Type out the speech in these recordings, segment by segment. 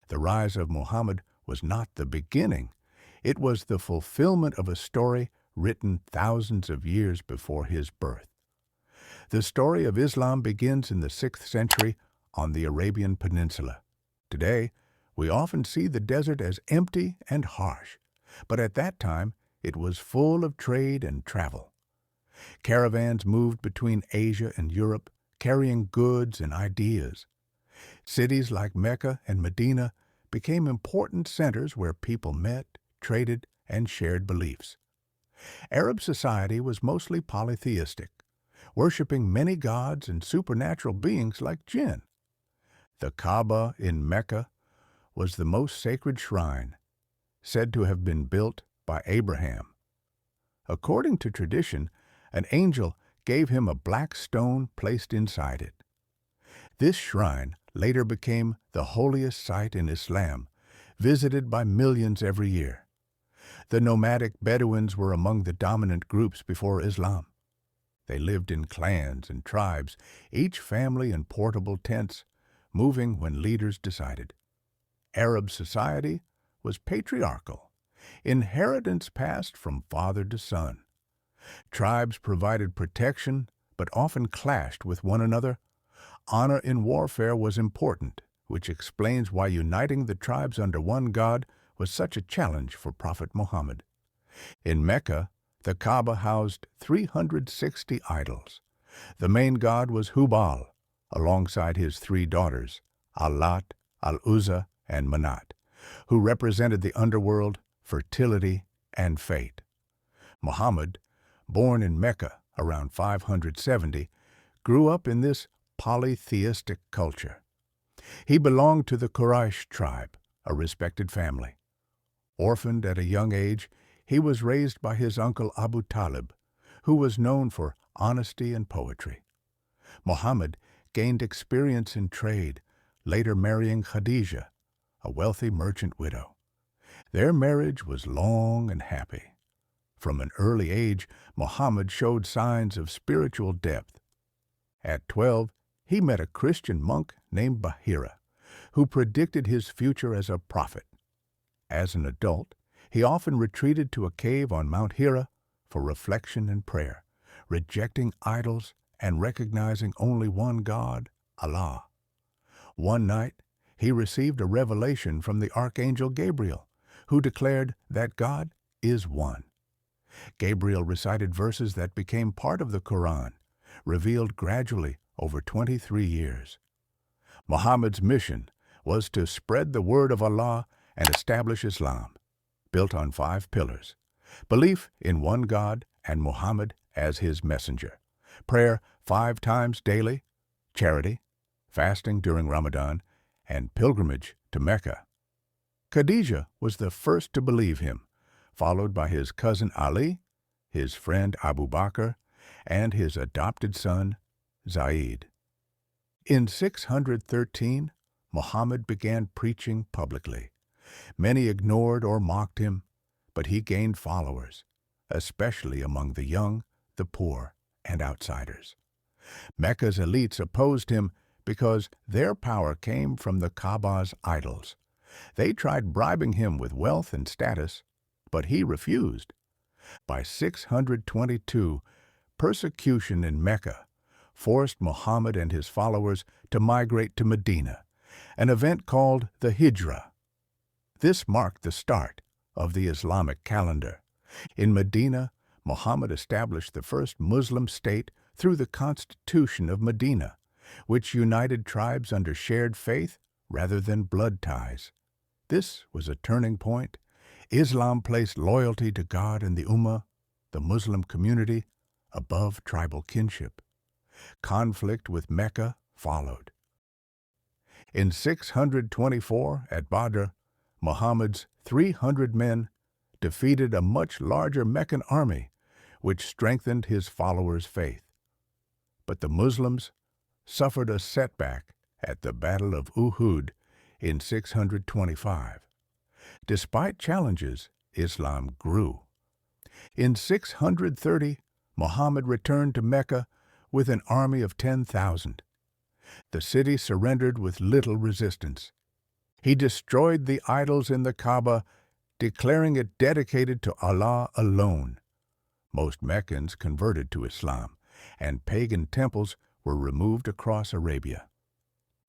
The rise of Muhammad was not the beginning. It was the fulfillment of a story written thousands of years before his birth. The story of Islam begins in the 6th century on the Arabian Peninsula. Today, we often see the desert as empty and harsh, but at that time it was full of trade and travel. Caravans moved between Asia and Europe, carrying goods and ideas. Cities like Mecca and Medina became important centers where people met, traded, and shared beliefs. Arab society was mostly polytheistic, worshiping many gods and supernatural beings like jinn. The Kaaba in Mecca was the most sacred shrine, said to have been built by Abraham. According to tradition, an angel gave him a black stone placed inside it. This shrine later became the holiest site in Islam, visited by millions every year. The nomadic Bedouins were among the dominant groups before Islam. They lived in clans and tribes, each family in portable tents, moving when leaders decided. Arab society was patriarchal, inheritance passed from father to son. Tribes provided protection, but often clashed with one another. Honor in warfare was important, which explains why uniting the tribes under one god was such a challenge for Prophet Muhammad. In Mecca, the Kaaba housed 360 idols. The main god was Hubal, alongside his 3 daughters, Al-Lat, Al-Uzza, and Manat, who represented the underworld, fertility, and fate. Muhammad, born in Mecca around 570, grew up in this polytheistic culture. He belonged to the Quraysh tribe, a respected family. Orphaned at a young age, he was raised by his uncle Abu Talib, who was known for honesty and poetry. Muhammad gained experience in trade, later marrying Khadija, a wealthy merchant widow. Their marriage was long and happy. From an early age, Muhammad showed signs of spiritual depth. At 12, he met a Christian monk named Hijra, who predicted his future as a prophet. As an adult, he often retreated to a cave on Mount Hira for reflection and prayer, rejecting idols and recognizing only one God, Allah. One night, he received a revelation from the archangel Gabriel, who declared that God is one. Gabriel recited verses that became part of the Quran, revealed gradually over 23 years. Muhammad's mission was to spread the word of Allah and establish Islam, built on 5 pillars: belief in one God and Muhammad as his messenger, prayer 5 times daily, charity, fasting during Ramadan, and pilgrimage to Mecca. Khadija was the first to believe him, followed by his cousin Ali, his friend Abu Bakr, and his adopted son, Zaid. In 613, Muhammad began preaching publicly. Many ignored or mocked him, but he gained followers, especially among the young, the poor, and outsiders. Mecca's elites opposed him because their power came from the Kaaba's idols. They tried bribing him with wealth and status, but he refused. By 622, persecution in Mecca forced Muhammad and his followers to migrate to Medina, an event called the Hijra. This marked the start of the Islamic calendar. In Medina, Muhammad established the first Muslim state through the Constitution of Medina, which united tribes under shared faith rather than blood ties. This was a turning point. Islam placed loyalty to God and the Ummah, the Muslim community, above tribal kinship. Conflict with Mecca followed. In 624, at Badr, Muhammad's 300 men defeated a much larger Meccan army, which strengthened his followers' faith. But the Muslims suffered a setback at the Battle of Uhud in 625. Despite challenges, Islam grew. In 630, Muhammad returned to Mecca with an army of 10,000. The city surrendered with little resistance. He destroyed the idols in the Kaaba, declaring it dedicated to Allah alone. Most Meccans converted to Islam, and pagan temples were removed across Arabia.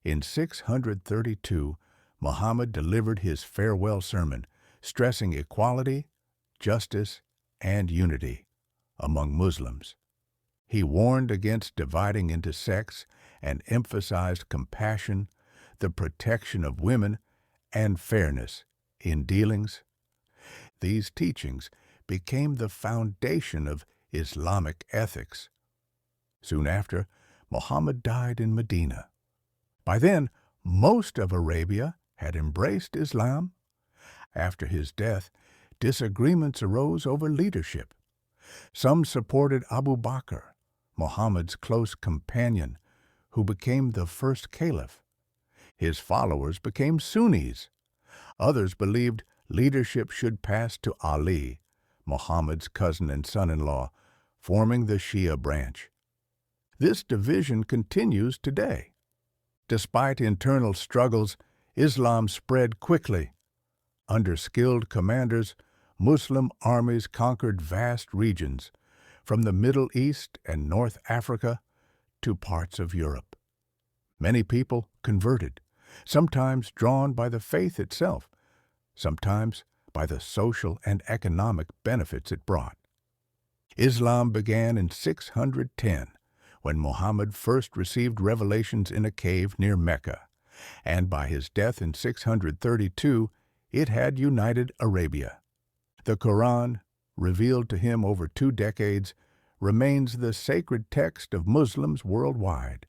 In 632, Muhammad delivered his farewell sermon, stressing equality, justice, and unity among Muslims. He warned against dividing into sects and emphasized compassion, the protection of women, and fairness in dealings. These teachings became the foundation of Islamic ethics. Soon after, Muhammad died in Medina. By then, most of Arabia had embraced Islam. After his death, disagreements arose over leadership. Some supported Abu Bakr, Muhammad's close companion, who became the first caliph. His followers became Sunnis. Others believed leadership should pass to Ali, Muhammad's cousin and son-in-law, forming the Shia branch. This division continues today. Despite internal struggles, Islam spread quickly. Under skilled commanders, Muslim armies conquered vast regions, from the Middle East and North Africa to parts of Europe. Many people converted, sometimes drawn by the faith itself, sometimes by the social and economic benefits it brought. Islam began in 610, when Muhammad first received revelations in a cave near Mecca, and by his death in 632, it had united Arabia. The Quran, revealed to him over 2 decades, remains the sacred text of Muslims worldwide.